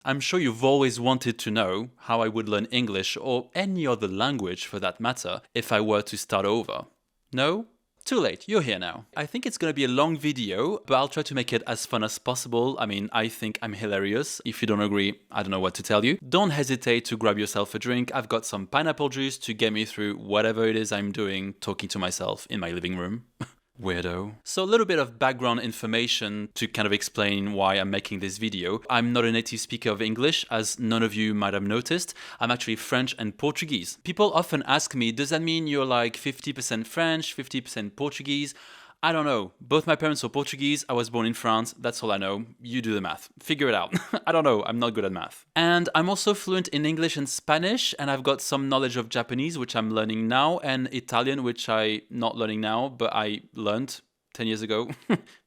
I'm sure you've always wanted to know how I would learn English or any other language for that matter if I were to start over. No? Too late, you're here now. I think it's gonna be a long video, but I'll try to make it as fun as possible. I mean, I think I'm hilarious. If you don't agree, I don't know what to tell you. Don't hesitate to grab yourself a drink. I've got some pineapple juice to get me through whatever it is I'm doing, talking to myself in my living room. Weirdo. So a little bit of background information to kind of explain why I'm making this video. I'm not a native speaker of English, as none of you might have noticed. I'm actually French and Portuguese. People often ask me, does that mean you're like 50% French, 50% Portuguese? I don't know. Both my parents are Portuguese. I was born in France. That's all I know. You do the math. Figure it out. I don't know. I'm not good at math. And I'm also fluent in English and Spanish, and I've got some knowledge of Japanese, which I'm learning now, and Italian, which I'm not learning now, but I learned 10 years ago.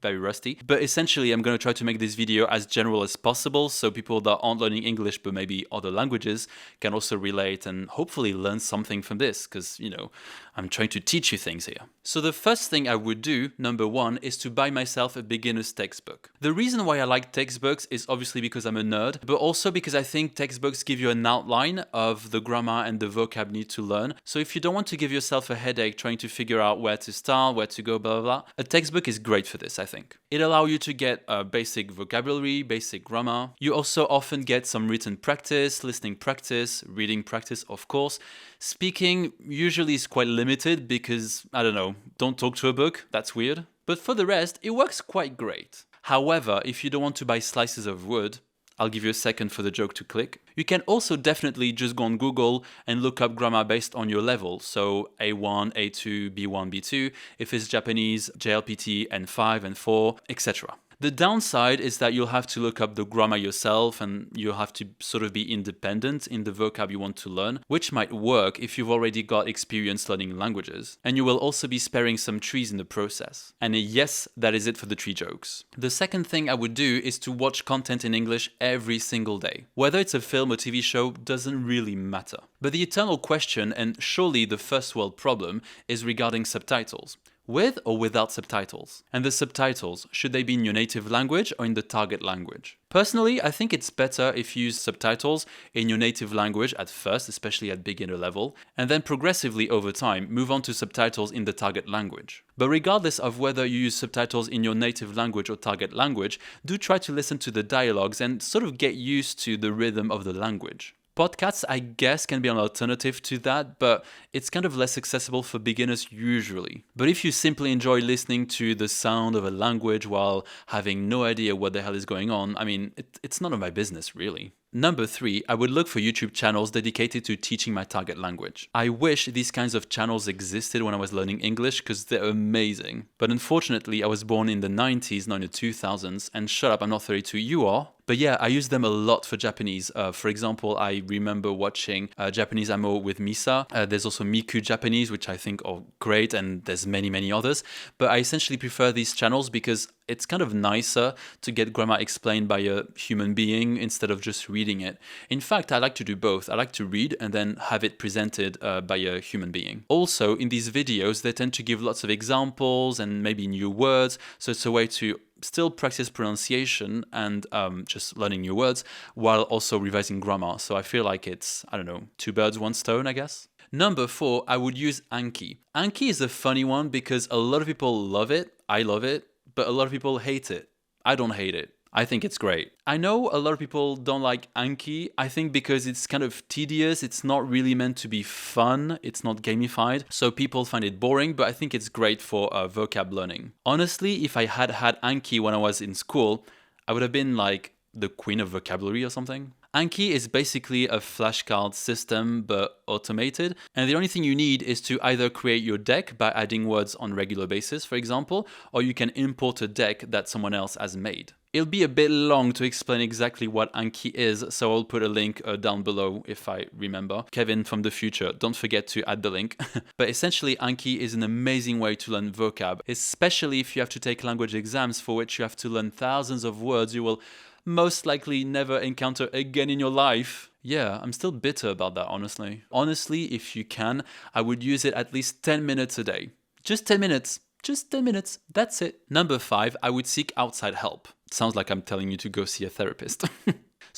Very rusty. But essentially, I'm going to try to make this video as general as possible so people that aren't learning English but maybe other languages can also relate and hopefully learn something from this because, you know, I'm trying to teach you things here. So the first thing I would do, number one, is to buy myself a beginner's textbook. The reason why I like textbooks is obviously because I'm a nerd, but also because I think textbooks give you an outline of the grammar and the vocab you need to learn. So if you don't want to give yourself a headache trying to figure out where to start, where to go, blah, blah, blah, a textbook is great for this, I think. It allows you to get basic vocabulary, basic grammar. You also often get some written practice, listening practice, reading practice, of course. Speaking usually is quite limited because, I don't know, don't talk to a book, that's weird. But for the rest, it works quite great. However, if you don't want to buy slices of wood, I'll give you a second for the joke to click. You can also definitely just go on Google and look up grammar based on your level. So A1, A2, B1, B2. If it's Japanese, JLPT, N5, N4, etc. The downside is that you'll have to look up the grammar yourself and you'll have to sort of be independent in the vocab you want to learn, which might work if you've already got experience learning languages. And you will also be sparing some trees in the process. And yes, that is it for the tree jokes. The second thing I would do is to watch content in English every single day. Whether it's a film or TV show doesn't really matter. But the eternal question, and surely the first world problem, is regarding subtitles. With or without subtitles? And the subtitles, should they be in your native language or in the target language? Personally, I think it's better if you use subtitles in your native language at first, especially at beginner level, and then progressively over time move on to subtitles in the target language. But regardless of whether you use subtitles in your native language or target language, do try to listen to the dialogues and sort of get used to the rhythm of the language. Podcasts, I guess, can be an alternative to that, but it's kind of less accessible for beginners usually. But if you simply enjoy listening to the sound of a language while having no idea what the hell is going on, I mean, it's none of my business, really. Number 3, I would look for YouTube channels dedicated to teaching my target language. I wish these kinds of channels existed when I was learning English because they're amazing. But unfortunately, I was born in the 90s, not in the 2000s, and shut up, I'm not 32, you are. But yeah, I use them a lot for Japanese. For example, I remember watching Japanese Amo with Misa. There's also Miku Japanese, which I think are great, and there's many, many others. But I essentially prefer these channels because it's kind of nicer to get grammar explained by a human being instead of just reading it. In fact, I like to do both. I like to read and then have it presented by a human being. Also, in these videos, they tend to give lots of examples and maybe new words. So it's a way to still practice pronunciation and just learning new words while also revising grammar. So I feel like it's, I don't know, 2 birds, 1 stone, I guess. Number 4, I would use Anki. Anki is a funny one because a lot of people love it. I love it, but a lot of people hate it. I don't hate it. I think it's great. I know a lot of people don't like Anki, I think because it's kind of tedious, it's not really meant to be fun, it's not gamified, so people find it boring, but I think it's great for vocab learning. Honestly, if I had Anki when I was in school, I would have been like the queen of vocabulary or something. Anki is basically a flashcard system but automated, and the only thing you need is to either create your deck by adding words on a regular basis, for example, or you can import a deck that someone else has made. It'll be a bit long to explain exactly what Anki is, so I'll put a link down below if I remember. Kevin from the future, don't forget to add the link. But essentially, Anki is an amazing way to learn vocab, especially if you have to take language exams for which you have to learn thousands of words you will most likely never encounter again in your life. Yeah, I'm still bitter about that, honestly. Honestly, if you can, I would use it at least 10 minutes a day. Just 10 minutes. Just 10 minutes. That's it. Number 5, I would seek outside help. Sounds like I'm telling you to go see a therapist.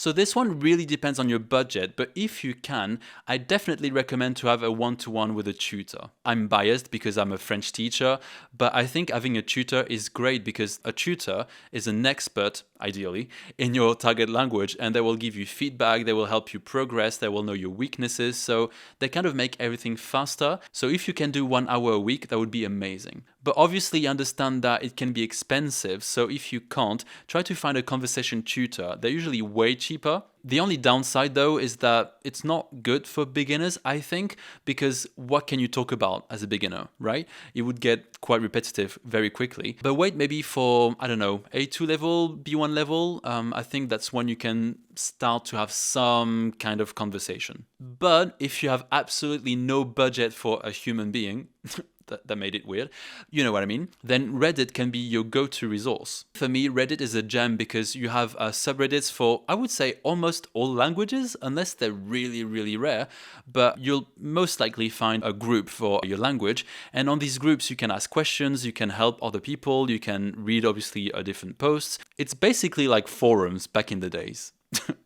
So this one really depends on your budget, but if you can, I definitely recommend to have a one-to-one with a tutor. I'm biased because I'm a French teacher, but I think having a tutor is great because a tutor is an expert, ideally, in your target language, and they will give you feedback, they will help you progress, they will know your weaknesses, so they kind of make everything faster. So if you can do 1 hour a week, that would be amazing. But obviously understand that it can be expensive, so if you can't, try to find a conversation tutor. They're usually way cheaper. The only downside though is that it's not good for beginners, I think, because what can you talk about as a beginner, right? It would get quite repetitive very quickly. But wait, maybe for, I don't know, A2 level, B1 level, I think that's when you can start to have some kind of conversation. But if you have absolutely no budget for a human being, that made it weird, you know what I mean, then Reddit can be your go-to resource. For me, Reddit is a gem because you have subreddits for, I would say, almost all languages, unless they're really, really rare, but you'll most likely find a group for your language. And on these groups, you can ask questions, you can help other people, you can read, obviously, different posts. It's basically like forums back in the days.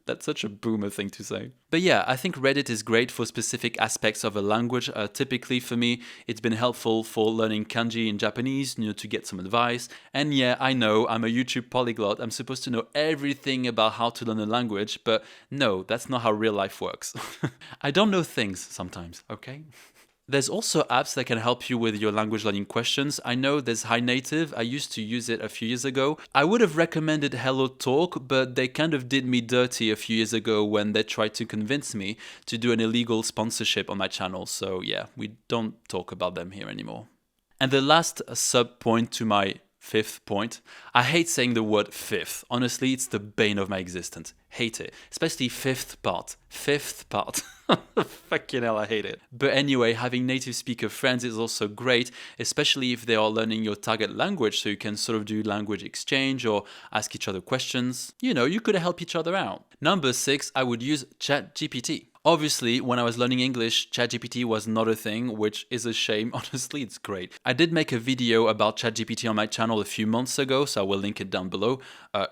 That's such a boomer thing to say. But yeah, I think Reddit is great for specific aspects of a language. Typically for me, it's been helpful for learning kanji in Japanese, to get some advice. And yeah, I know I'm a YouTube polyglot. I'm supposed to know everything about how to learn a language, but no, that's not how real life works. I don't know things sometimes, okay? There's also apps that can help you with your language learning questions. I know there's Hi Native. I used to use it a few years ago. I would have recommended Hello Talk, but they kind of did me dirty a few years ago when they tried to convince me to do an illegal sponsorship on my channel. So yeah, we don't talk about them here anymore. And the last sub point to my fifth point. I hate saying the word fifth. Honestly, it's the bane of my existence. Hate it. Especially fifth part. Fifth part. Fucking hell, I hate it. But anyway, having native speaker friends is also great, especially if they are learning your target language, so you can sort of do language exchange or ask each other questions. You could help each other out. Number 6, I would use ChatGPT. Obviously, when I was learning English, ChatGPT was not a thing, which is a shame. Honestly, it's great. I did make a video about ChatGPT on my channel a few months ago, so I will link it down below.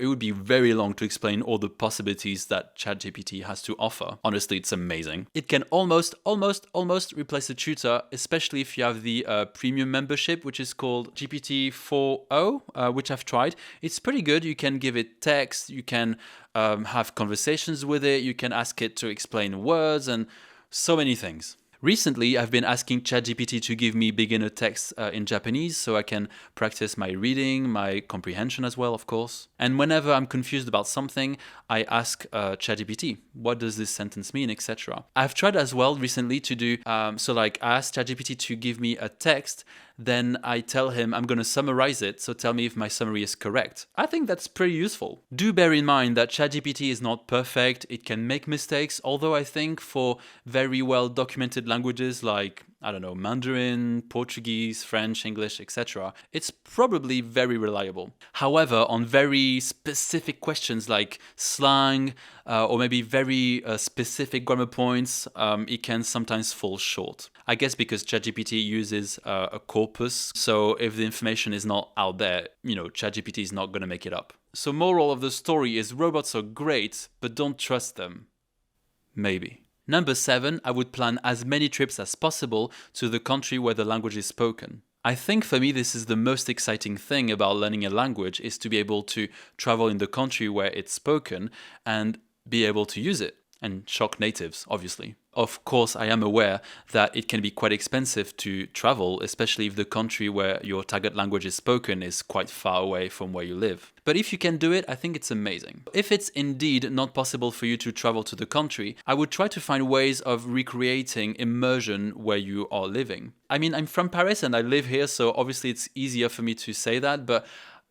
It would be very long to explain all the possibilities that ChatGPT has to offer. Honestly, it's amazing. It can almost replace a tutor, especially if you have the premium membership, which is called GPT 4.0, which I've tried. It's pretty good. You can give it text, you can have conversations with it, you can ask it to explain words and so many things. Recently, I've been asking ChatGPT to give me beginner text in Japanese so I can practice my reading, my comprehension as well, of course. And whenever I'm confused about something, I ask ChatGPT, what does this sentence mean, etc. I've tried as well recently to do, I asked ChatGPT to give me a text, then I tell him I'm going to summarize it, so tell me if my summary is correct. I think that's pretty useful. Do bear in mind that ChatGPT is not perfect, it can make mistakes, although I think for very well documented languages like, Mandarin, Portuguese, French, English, etc., it's probably very reliable. However, on very specific questions like slang or maybe very specific grammar points, it can sometimes fall short. I guess because ChatGPT uses a corpus, so if the information is not out there, ChatGPT is not going to make it up. So moral of the story is robots are great, but don't trust them. Maybe. Number 7, I would plan as many trips as possible to the country where the language is spoken. I think for me this is the most exciting thing about learning a language, is to be able to travel in the country where it's spoken and be able to use it. And shock natives, obviously. Of course, I am aware that it can be quite expensive to travel, especially if the country where your target language is spoken is quite far away from where you live. But if you can do it, I think it's amazing. If it's indeed not possible for you to travel to the country, I would try to find ways of recreating immersion where you are living. I mean, I'm from Paris and I live here, so obviously it's easier for me to say that, but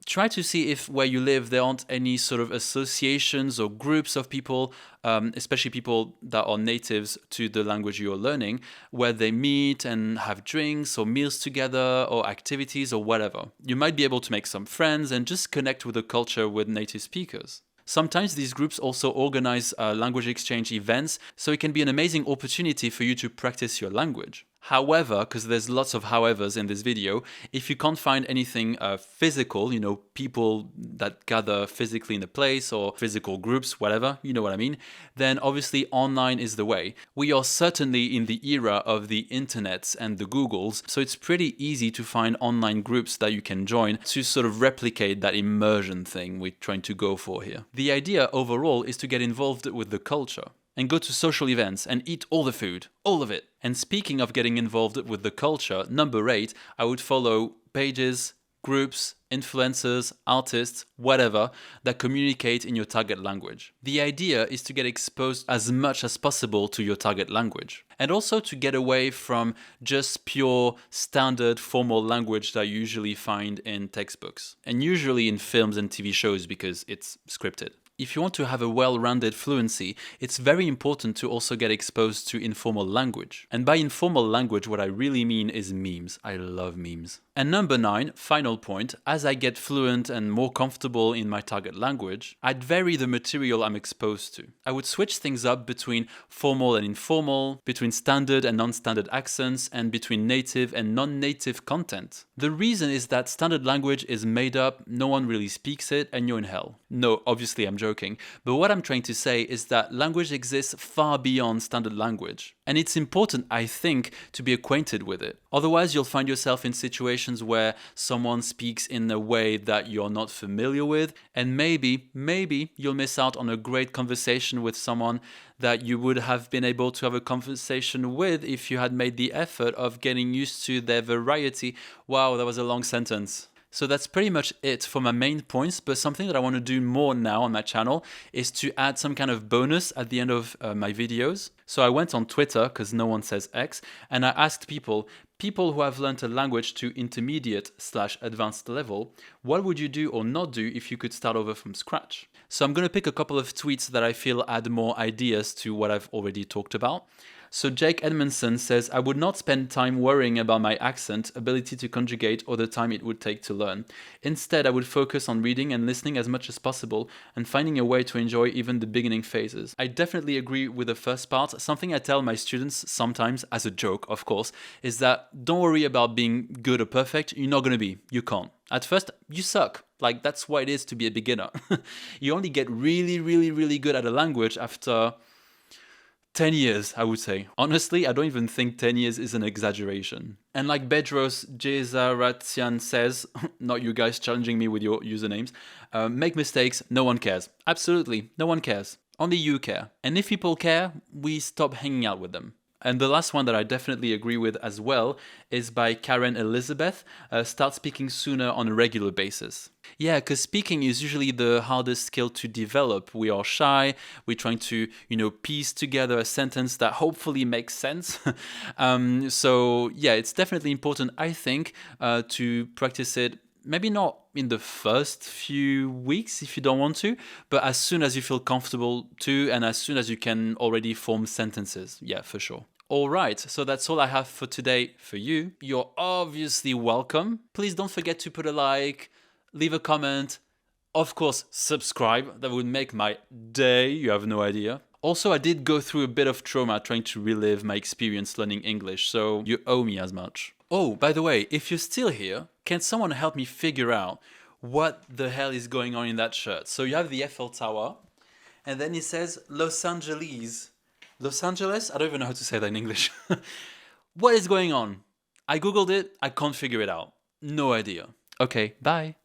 try to see if where you live there aren't any sort of associations or groups of people, especially people that are natives to the language you're learning, where they meet and have drinks or meals together or activities or whatever. You might be able to make some friends and just connect with the culture with native speakers. Sometimes these groups also organize language exchange events, so it can be an amazing opportunity for you to practice your language. However, because there's lots of howevers in this video, if you can't find anything physical, people that gather physically in a place or physical groups, whatever, you know what I mean, then obviously online is the way. We are certainly in the era of the internets and the Googles, so it's pretty easy to find online groups that you can join to sort of replicate that immersion thing we're trying to go for here. The idea overall is to get involved with the culture and go to social events and eat all the food, all of it. And speaking of getting involved with the culture, number 8, I would follow pages, groups, influencers, artists, whatever, that communicate in your target language. The idea is to get exposed as much as possible to your target language, and also to get away from just pure standard formal language that you usually find in textbooks, and usually in films and TV shows because it's scripted. If you want to have a well-rounded fluency, it's very important to also get exposed to informal language. And by informal language, what I really mean is memes. I love memes. And number 9, final point, as I get fluent and more comfortable in my target language, I'd vary the material I'm exposed to. I would switch things up between formal and informal, between standard and non-standard accents, and between native and non-native content. The reason is that standard language is made up, no one really speaks it, and you're in hell. No, obviously I'm joking, but what I'm trying to say is that language exists far beyond standard language. And it's important, I think, to be acquainted with it. Otherwise, you'll find yourself in situations where someone speaks in a way that you're not familiar with, and maybe you'll miss out on a great conversation with someone that you would have been able to have a conversation with if you had made the effort of getting used to their variety. Wow, that was a long sentence. So that's pretty much it for my main points, but something that I want to do more now on my channel is to add some kind of bonus at the end of my videos. So I went on Twitter, because no one says X, and I asked people who have learned a language to intermediate/advanced level, what would you do or not do if you could start over from scratch? So I'm going to pick a couple of tweets that I feel add more ideas to what I've already talked about. So Jake Edmondson says, I would not spend time worrying about my accent, ability to conjugate, or the time it would take to learn. Instead, I would focus on reading and listening as much as possible and finding a way to enjoy even the beginning phases. I definitely agree with the first part. Something I tell my students sometimes, as a joke, of course, is that don't worry about being good or perfect. You're not going to be. You can't. At first, you suck. Like, that's what it is to be a beginner. You only get really, really, really good at a language after 10 years, I would say. Honestly, I don't even think 10 years is an exaggeration. And like Bedros Jezaratian says, not you guys challenging me with your usernames, make mistakes, no one cares. Absolutely, no one cares. Only you care. And if people care, we stop hanging out with them. And the last one that I definitely agree with as well is by Karen Elizabeth, start speaking sooner on a regular basis. Yeah, because speaking is usually the hardest skill to develop. We are shy, we're trying to, piece together a sentence that hopefully makes sense. So yeah, it's definitely important, I think, to practice it. Maybe not in the first few weeks if you don't want to, but as soon as you feel comfortable to, and as soon as you can already form sentences. Yeah, for sure. All right, so that's all I have for today for you. You're obviously welcome. Please don't forget to put a like, leave a comment, of course, subscribe. That would make my day. You have no idea. Also, I did go through a bit of trauma trying to relive my experience learning English, so you owe me as much. Oh, by the way, if you're still here, can someone help me figure out what the hell is going on in that shirt? So you have the Eiffel Tower, and then it says Los Angeles. Los Angeles? I don't even know how to say that in English. What is going on? I googled it, I can't figure it out. No idea. Okay, bye.